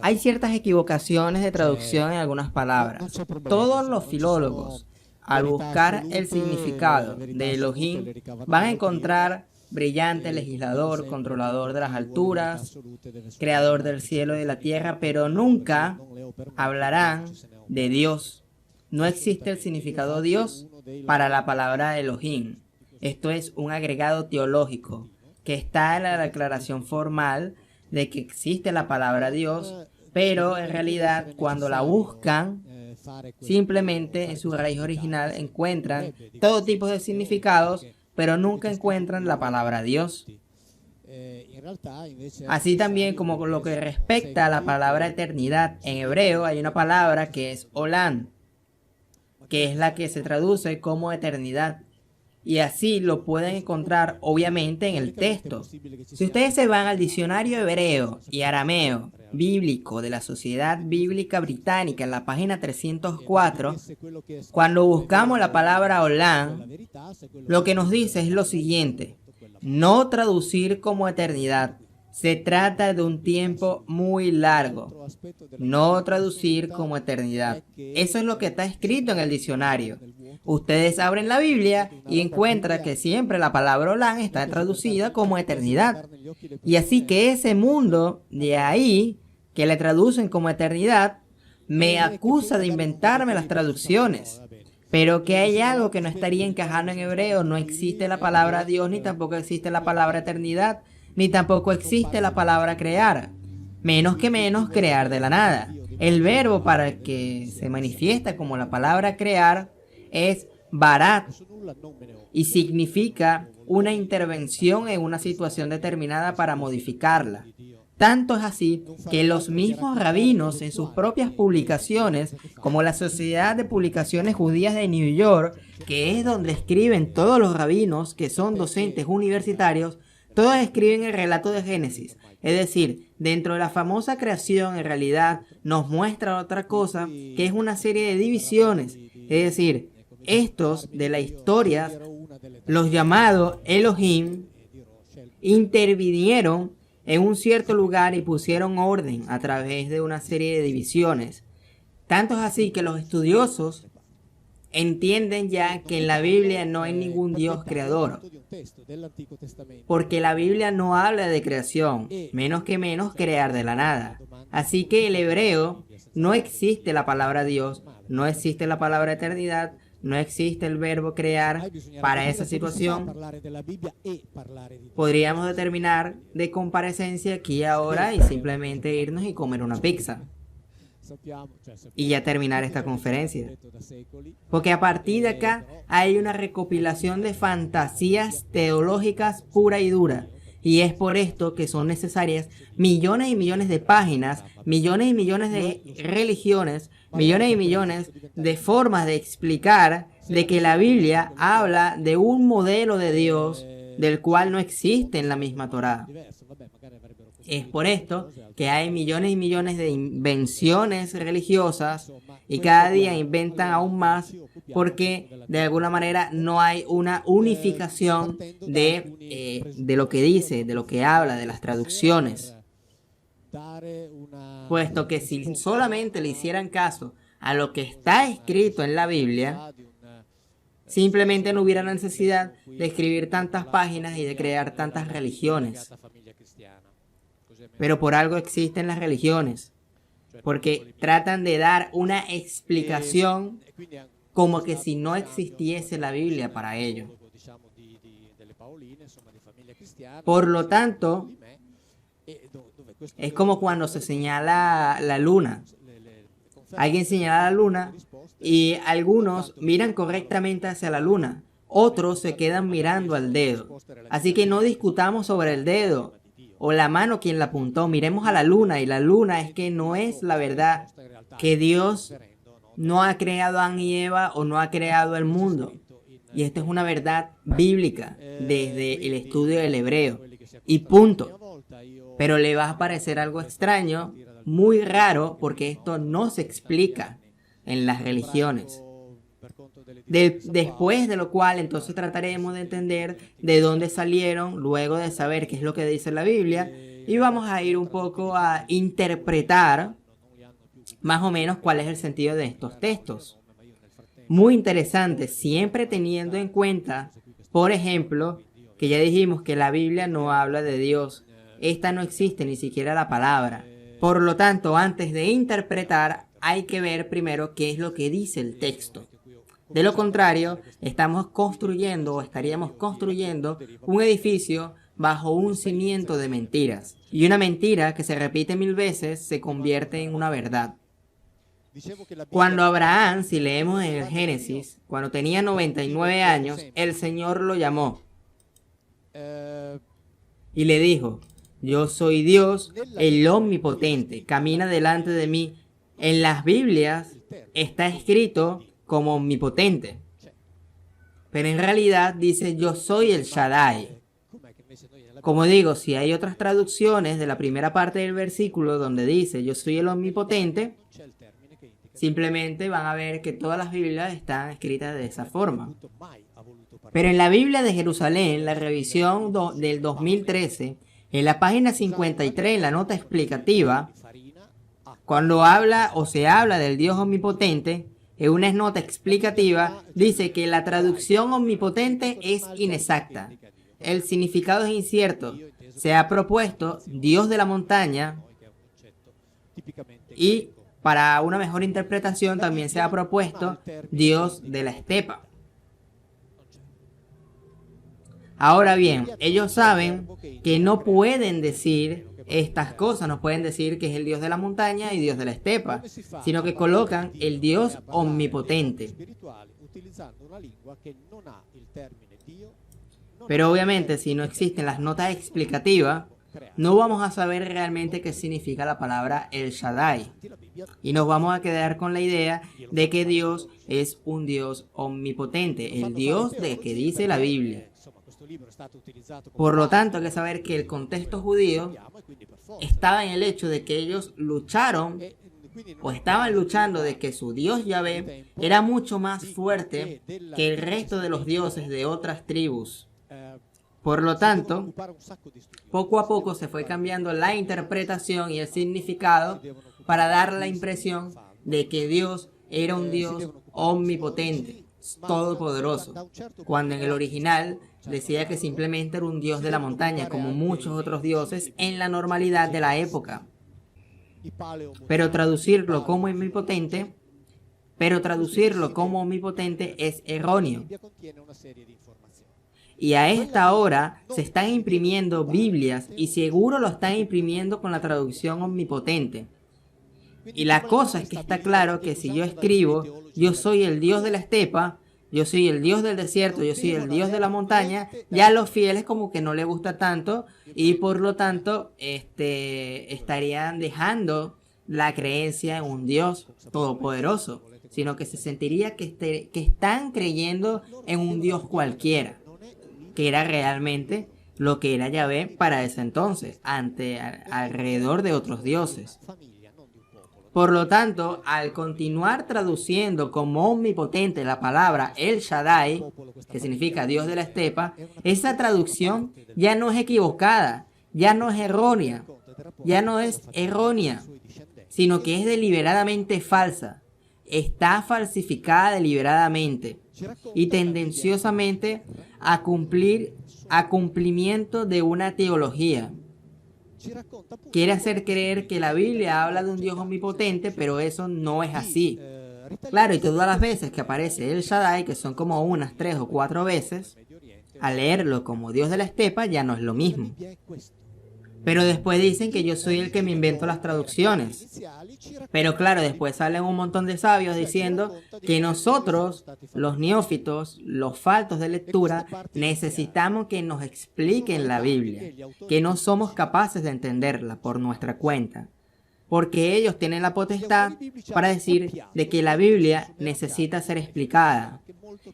Hay ciertas equivocaciones de traducción en algunas palabras. Todos los filólogos, al buscar el significado de Elohim, van a encontrar brillante legislador, controlador de las alturas, creador del cielo y de la tierra, pero nunca hablarán de Dios. No existe el significado Dios para la palabra Elohim. Esto es un agregado teológico que está en la declaración formal de que existe la palabra Dios, pero en realidad cuando la buscan, simplemente en su raíz original encuentran todo tipo de significados, pero nunca encuentran la palabra Dios. Así también como con lo que respecta a la palabra eternidad, en hebreo hay una palabra que es olam, que es la que se traduce como eternidad. Y así lo pueden encontrar obviamente en el texto. Si ustedes se van al diccionario hebreo y arameo bíblico de la Sociedad Bíblica Británica en la página 304, cuando buscamos la palabra olam, lo que nos dice es lo siguiente: no traducir como eternidad. Se trata de un tiempo muy largo. No traducir como eternidad. Eso es lo que está escrito en el diccionario. Ustedes abren la Biblia y encuentran que siempre la palabra olam está traducida como eternidad. Y así que ese mundo de ahí, que le traducen como eternidad, me acusa de inventarme las traducciones. Pero que hay algo que no estaría encajando en hebreo. No existe la palabra Dios, ni tampoco existe la palabra eternidad, ni tampoco existe la palabra crear. Menos que menos crear de la nada. El verbo para que se manifiesta como la palabra crear es barat y significa una intervención en una situación determinada para modificarla. Tanto es así que los mismos rabinos en sus propias publicaciones, como la Sociedad de Publicaciones Judías de New York, que es donde escriben todos los rabinos que son docentes universitarios, todos escriben el relato de Génesis. Es decir, dentro de la famosa creación en realidad nos muestra otra cosa, que es una serie de divisiones. Es decir, estos de la historia, los llamados Elohim, intervinieron en un cierto lugar y pusieron orden a través de una serie de divisiones. Tanto es así que los estudiosos entienden ya que en la Biblia no hay ningún Dios creador, porque la Biblia no habla de creación, menos que menos crear de la nada. Así que el hebreo no existe la palabra Dios, no existe la palabra eternidad, no existe el verbo crear para esa situación. Podríamos determinar de comparecencia aquí ahora y simplemente irnos y comer una pizza y ya terminar esta conferencia. Porque a partir de acá hay una recopilación de fantasías teológicas pura y dura. Y es por esto que son necesarias millones y millones de páginas, millones y millones de religiones, millones y millones de formas de explicar de que la Biblia habla de un modelo de Dios del cual no existe en la misma Torá. Es por esto que hay millones y millones de invenciones religiosas y cada día inventan aún más porque de alguna manera no hay una unificación de lo que dice, de lo que habla, de las traducciones. Puesto que si solamente le hicieran caso a lo que está escrito en la Biblia, simplemente no hubiera necesidad de escribir tantas páginas y de crear tantas religiones. Pero por algo existen las religiones, porque tratan de dar una explicación como que si no existiese la Biblia para ello. Por lo tanto, es como cuando se señala la luna. Alguien señala la luna y algunos miran correctamente hacia la luna, otros se quedan mirando al dedo. Así que no discutamos sobre el dedo o la mano quien la apuntó, miremos a la luna, y la luna es que no es la verdad, que Dios no ha creado a Adán y Eva o no ha creado el mundo. Y esto es una verdad bíblica desde el estudio del hebreo. Y punto. Pero le va a parecer algo extraño, muy raro, porque esto no se explica en las religiones. Después de lo cual entonces trataremos de entender de dónde salieron, luego de saber qué es lo que dice la Biblia, Y vamos a ir un poco a interpretar más o menos cuál es el sentido de estos textos. Muy interesante, siempre teniendo en cuenta, por ejemplo, que ya dijimos que la Biblia no habla de Dios. Esta no existe ni siquiera la palabra. Por lo tanto, antes de interpretar, hay que ver primero qué es lo que dice el texto. De lo contrario, estamos construyendo o estaríamos construyendo un edificio bajo un cimiento de mentiras. Y una mentira que se repite 1000 veces se convierte en una verdad. Cuando Abraham, si leemos en el Génesis, cuando tenía 99 años, el Señor lo llamó y le dijo: yo soy Dios, el omnipotente, camina delante de mí. En las Biblias está escrito como omnipotente, pero en realidad dice: yo soy el Shaddai. Como digo, si hay otras traducciones de la primera parte del versículo donde dice yo soy el omnipotente, simplemente van a ver que todas las Biblias están escritas de esa forma. Pero en la Biblia de Jerusalén, la revisión del 2013, en la página 53, en la nota explicativa, cuando habla o se habla del Dios omnipotente, en una nota explicativa dice que la traducción omnipotente es inexacta. El significado es incierto. Se ha propuesto Dios de la montaña y para una mejor interpretación también se ha propuesto Dios de la estepa. Ahora bien, ellos saben que no pueden decir estas cosas, no pueden decir que es el Dios de la montaña y Dios de la estepa, sino que colocan el Dios omnipotente. Pero obviamente, si no existen las notas explicativas, no vamos a saber realmente qué significa la palabra El Shaddai. Y nos vamos a quedar con la idea de que Dios es un Dios omnipotente, el Dios de que dice la Biblia. Por lo tanto, hay que saber que el contexto judío estaba en el hecho de que ellos lucharon o estaban luchando de que su Dios Yahvé era mucho más fuerte que el resto de los dioses de otras tribus. Por lo tanto, poco a poco se fue cambiando la interpretación y el significado para dar la impresión de que Dios era un Dios omnipotente, todopoderoso, cuando en el original decía que simplemente era un Dios de la montaña, como muchos otros dioses en la normalidad de la época. Pero traducirlo como omnipotente es erróneo. Y a esta hora se están imprimiendo Biblias y seguro lo están imprimiendo con la traducción omnipotente. Y la cosa es que está claro que si yo escribo yo soy el Dios de la estepa, yo soy el Dios del desierto, yo soy el Dios de la montaña, ya a los fieles como que no les gusta tanto y por lo tanto estarían dejando la creencia en un Dios todopoderoso, sino que se sentiría que están creyendo en un Dios cualquiera, que era realmente lo que era Yahvé para ese entonces, alrededor de otros dioses. Por lo tanto, al continuar traduciendo como omnipotente la palabra El Shaddai, que significa Dios de la estepa, esa traducción ya no es equivocada, ya no es errónea, sino que es deliberadamente falsa. Está falsificada deliberadamente y tendenciosamente a cumplimiento de una teología. Quiere hacer creer que la Biblia habla de un Dios omnipotente, pero eso no es así. Claro, y todas las veces que aparece El Shaddai, que son como unas 3 o 4 veces, al leerlo como Dios de la estepa ya no es lo mismo. Pero después dicen que yo soy el que me invento las traducciones. Pero claro, después salen un montón de sabios diciendo que nosotros, los neófitos, los faltos de lectura, necesitamos que nos expliquen la Biblia, que no somos capaces de entenderla por nuestra cuenta. Porque ellos tienen la potestad para decir de que la Biblia necesita ser explicada.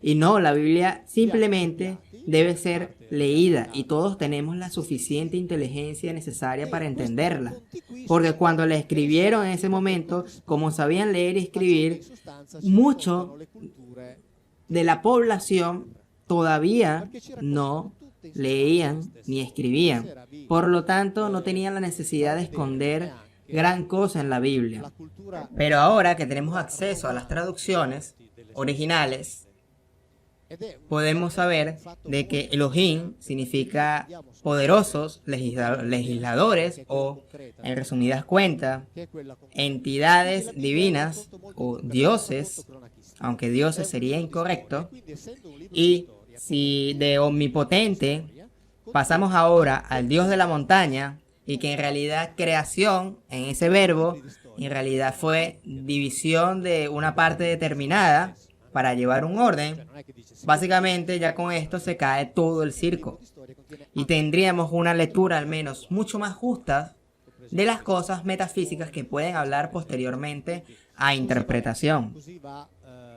Y no, la Biblia simplemente debe ser leída y todos tenemos la suficiente inteligencia necesaria para entenderla. Porque cuando la escribieron en ese momento, como sabían leer y escribir, mucho de la población todavía no leían ni escribían. Por lo tanto, no tenían la necesidad de esconder gran cosa en la Biblia. Pero ahora que tenemos acceso a las traducciones originales, podemos saber de que Elohim significa poderosos, legisladores o, en resumidas cuentas, entidades divinas o dioses, aunque dioses sería incorrecto. Y si de omnipotente pasamos ahora al Dios de la montaña, y que en realidad creación, en ese verbo, en realidad fue división de una parte determinada para llevar un orden, básicamente ya con esto se cae todo el circo. Y tendríamos una lectura al menos mucho más justa de las cosas metafísicas que pueden hablar posteriormente a interpretación.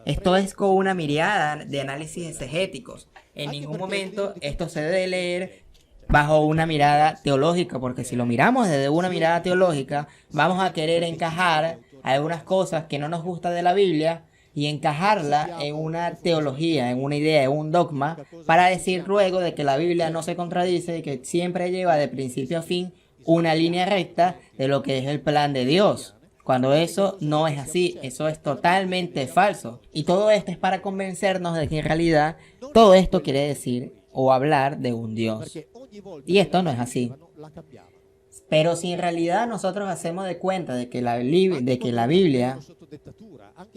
Esto es con una mirada de análisis exegéticos. En ningún momento esto se debe leer bajo una mirada teológica, porque si lo miramos desde una mirada teológica, vamos a querer encajar algunas cosas que no nos gustan de la Biblia y encajarla en una teología, en una idea, en un dogma, para decir luego de que la Biblia no se contradice y que siempre lleva de principio a fin una línea recta de lo que es el plan de Dios. Cuando eso no es así, eso es totalmente falso. Y todo esto es para convencernos de que en realidad todo esto quiere decir o hablar de un Dios. Y esto no es así. Pero si en realidad nosotros hacemos de cuenta de que la Biblia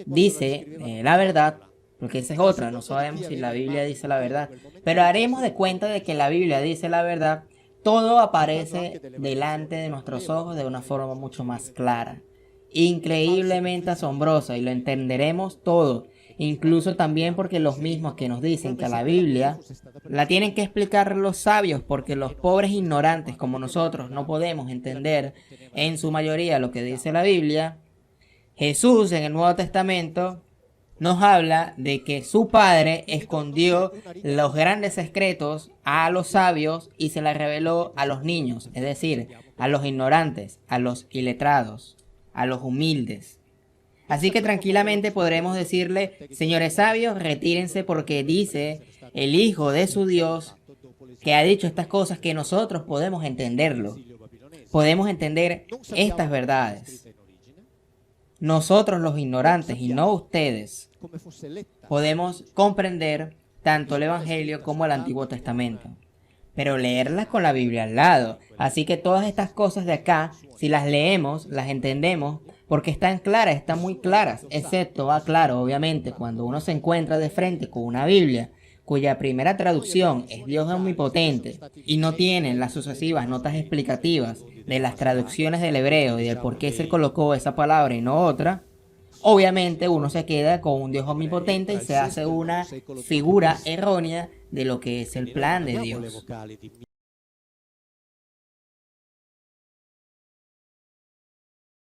dice la verdad, porque esa es otra, no sabemos si la Biblia dice la verdad, pero haremos de cuenta de que la Biblia dice la verdad, todo aparece delante de nuestros ojos de una forma mucho más clara, increíblemente asombrosa, y lo entenderemos todo. Incluso también porque los mismos que nos dicen que la Biblia la tienen que explicar los sabios, porque los pobres ignorantes como nosotros no podemos entender en su mayoría lo que dice la Biblia. Jesús en el Nuevo Testamento nos habla de que su Padre escondió los grandes secretos a los sabios y se la reveló a los niños, es decir, a los ignorantes, a los iletrados, a los humildes. Así que tranquilamente podremos decirle, señores sabios, retírense, porque dice el Hijo de su Dios que ha dicho estas cosas que nosotros podemos entenderlo. Podemos entender estas verdades. Nosotros los ignorantes y no ustedes podemos comprender tanto el Evangelio como el Antiguo Testamento, pero leerlas con la Biblia al lado. Así que todas estas cosas de acá, si las leemos, las entendemos, porque están claras, están muy claras, excepto, claro, obviamente, cuando uno se encuentra de frente con una Biblia cuya primera traducción es Dios omnipotente y no tienen las sucesivas notas explicativas de las traducciones del hebreo y del por qué se colocó esa palabra y no otra, obviamente uno se queda con un Dios omnipotente y se hace una figura errónea de lo que es el plan de Dios.